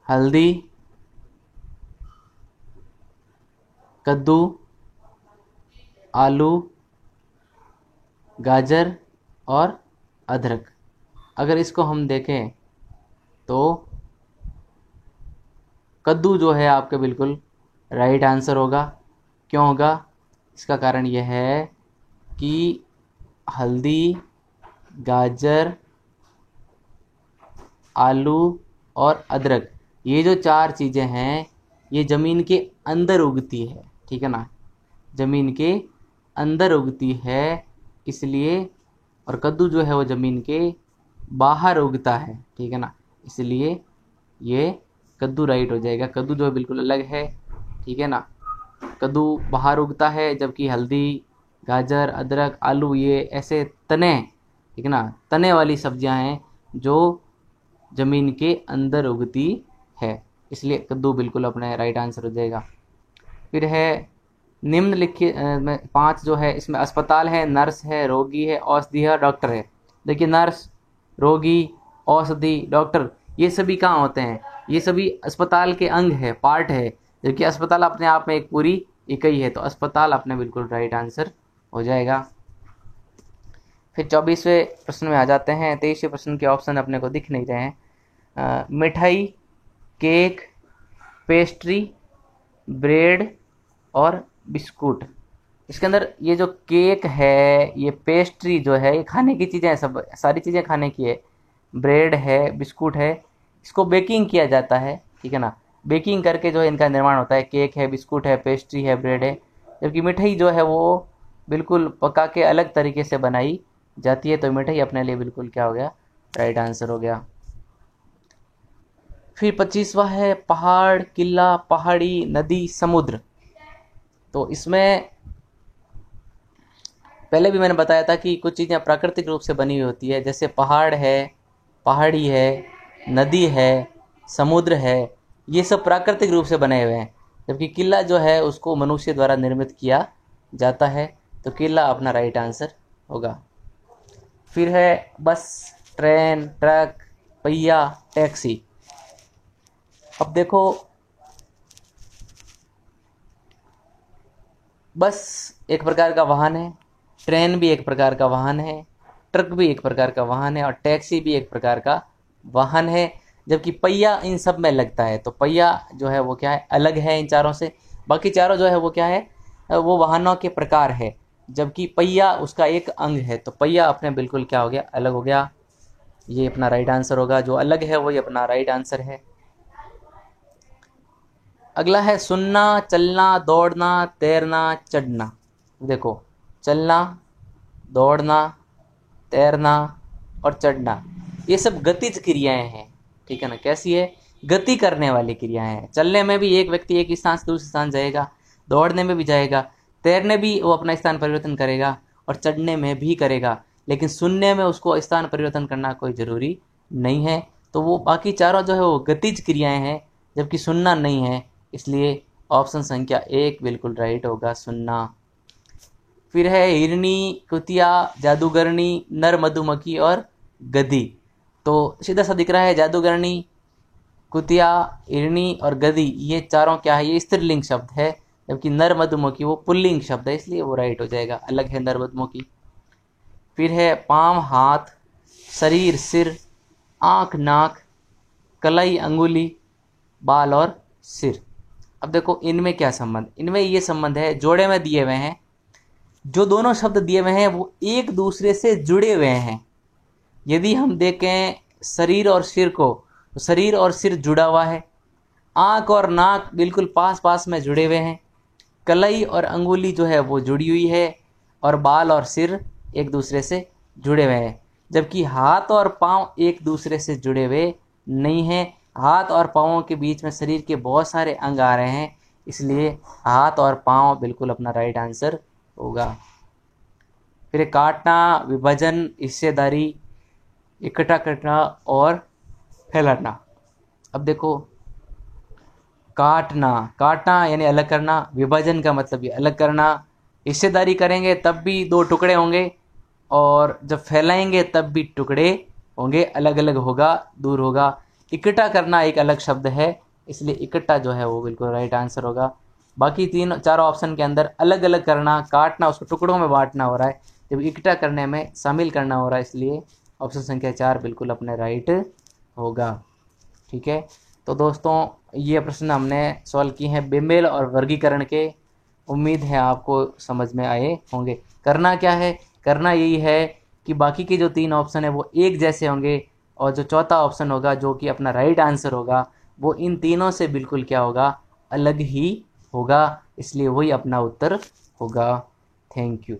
हल्दी, कद्दू, आलू, गाजर और अदरक। अगर इसको हम देखें तो कद्दू जो है आपके बिल्कुल राइट आंसर होगा। क्यों होगा? इसका कारण यह है कि हल्दी, गाजर, आलू और अदरक, ये जो चार चीज़ें हैं ये ज़मीन के अंदर उगती है, ठीक है ना, ज़मीन के अंदर उगती है इसलिए। और कद्दू जो है वो ज़मीन के बाहर उगता है, ठीक है ना, इसलिए ये कद्दू राइट हो जाएगा। कद्दू जो है बिल्कुल अलग है, ठीक है ना, कद्दू बाहर उगता है जबकि हल्दी, गाजर, अदरक, आलू ये ऐसे तने, ठीक है ना, तने वाली सब्जियां हैं जो ज़मीन के अंदर उगती है, इसलिए कद्दू बिल्कुल अपना राइट आंसर हो जाएगा। फिर है निम्नलिखित में 5 जो है इसमें अस्पताल है, नर्स है, रोगी है, औषधि है, डॉक्टर है। देखिए नर्स, रोगी, औषधि, डॉक्टर ये सभी कहाँ होते हैं? ये सभी अस्पताल के अंग है, पार्ट है, जबकि अस्पताल अपने आप में एक पूरी इकाई है, तो अस्पताल अपने बिल्कुल राइट आंसर हो जाएगा। फिर 24वें प्रश्न में आ जाते हैं। 23वें प्रश्न के ऑप्शन अपने को दिख नहीं रहे हैं। मिठाई, केक, पेस्ट्री, ब्रेड और बिस्कुट। इसके अंदर ये जो केक है, ये पेस्ट्री जो है, ये खाने की चीज़ें हैं, सब सारी चीज़ें खाने की है। ब्रेड है, बिस्कुट है, इसको बेकिंग किया जाता है, ठीक है ना, बेकिंग करके जो है इनका निर्माण होता है। केक है, बिस्कुट है, पेस्ट्री है, ब्रेड है। जबकि मिठाई जो है वो बिल्कुल पका के अलग तरीके से बनाई जाती है, तो मिठाई अपने लिए बिल्कुल क्या हो गया? राइट आंसर हो गया। फिर 25वां है पहाड़, किला, पहाड़ी, नदी, समुद्र। तो इसमें पहले भी मैंने बताया था कि कुछ चीज़ें प्राकृतिक रूप से बनी हुई होती है, जैसे पहाड़ है, पहाड़ी है, नदी है, समुद्र है, ये सब प्राकृतिक रूप से बने हुए हैं। जबकि किला जो है उसको मनुष्य द्वारा निर्मित किया जाता है, तो किला अपना राइट आंसर होगा। फिर है बस, ट्रेन, ट्रक, पहिया, टैक्सी। अब देखो बस एक प्रकार का वाहन है, ट्रेन भी एक प्रकार का वाहन है, ट्रक भी एक प्रकार का वाहन है और टैक्सी भी एक प्रकार का वाहन है। जबकि पहिया इन सब में लगता है, तो पहिया जो है वो क्या है? अलग है इन चारों से। बाकी चारों जो है वो क्या है? वो वाहनों के प्रकार है, जबकि पहिया उसका एक अंग है, तो पहिया अपने बिल्कुल क्या हो गया? अलग हो गया। ये अपना राइट आंसर होगा, जो अलग है वही अपना राइट आंसर है। अगला है सुनना, चलना, दौड़ना, तैरना, चढ़ना। देखो चलना, दौड़ना, तैरना और चढ़ना ये सब गतिज क्रियाएं हैं, ठीक है ना। कैसी है? गति करने वाली क्रियाएं हैं। चलने में भी एक व्यक्ति एक स्थान से दूसरे स्थान जाएगा, दौड़ने में भी जाएगा, तैरने भी वो अपना स्थान परिवर्तन करेगा और चढ़ने में भी करेगा। लेकिन सुनने में उसको स्थान परिवर्तन करना कोई ज़रूरी नहीं है, तो वो बाकी चारों जो है वो गतिज क्रियाएं हैं, जबकि सुनना नहीं है, इसलिए ऑप्शन संख्या 1 बिल्कुल राइट होगा, सुनना। फिर है हिरनी, कुतिया, जादूगरनी, नर मधुमक्खी और गधी। तो सीधा सा दिख रहा है जादूगरनी, कुतिया, हिरनी और गधी ये चारों क्या है? ये स्त्रीलिंग शब्द है, जबकि नर मधुमक्खी वो पुल्लिंग शब्द है, इसलिए वो राइट हो जाएगा, अलग है नर मधुमक्खी। फिर है पाँव, हाथ, शरीर, सिर, आँख, नाक, कलाई, अंगुली, बाल और सिर। अब देखो इनमें क्या संबंध? इनमें ये संबंध है, जोड़े में दिए हुए हैं, जो दोनों शब्द दिए हुए हैं वो एक दूसरे से जुड़े हुए हैं। यदि हम देखें शरीर और सिर को, तो शरीर और सिर जुड़ा हुआ है, आँख और नाक बिल्कुल पास पास में जुड़े हुए हैं, कलाई और अंगुली जो है वो जुड़ी हुई है और बाल और सिर एक दूसरे से जुड़े हुए हैं। जबकि हाथ और पाँव एक दूसरे से जुड़े हुए नहीं हैं। हाथ और पाँवों के बीच में शरीर के बहुत सारे अंग आ रहे हैं, इसलिए हाथ और पाँव बिल्कुल अपना राइट आंसर होगा। फिर काटना, विभाजन, हिस्सेदारी, इकट्ठा करना और फैलाना। अब देखो काटना, काटना यानी अलग करना, विभाजन का मतलब ये अलग करना, हिस्सेदारी करेंगे तब भी दो टुकड़े होंगे और जब फैलाएंगे तब भी टुकड़े होंगे, अलग अलग होगा, दूर होगा। इकट्ठा करना एक अलग शब्द है, इसलिए इकट्ठा जो है वो बिल्कुल राइट आंसर होगा। बाकी तीन चारों ऑप्शन के अंदर अलग अलग करना, काटना, उसको टुकड़ों में बांटना हो रहा है, जब इकट्ठा करने में शामिल करना हो रहा है, इसलिए ऑप्शन संख्या 4 बिल्कुल अपने राइट होगा। ठीक है, तो दोस्तों ये प्रश्न हमने सॉल्व किए हैं बेमेल और वर्गीकरण के। उम्मीद है आपको समझ में आए होंगे। करना क्या है, करना यही है कि बाकी के जो 3 ऑप्शन है वो एक जैसे होंगे, और जो चौथा ऑप्शन होगा जो कि अपना राइट आंसर होगा वो इन तीनों से बिल्कुल क्या होगा, अलग ही होगा, इसलिए वही अपना उत्तर होगा। Thank you.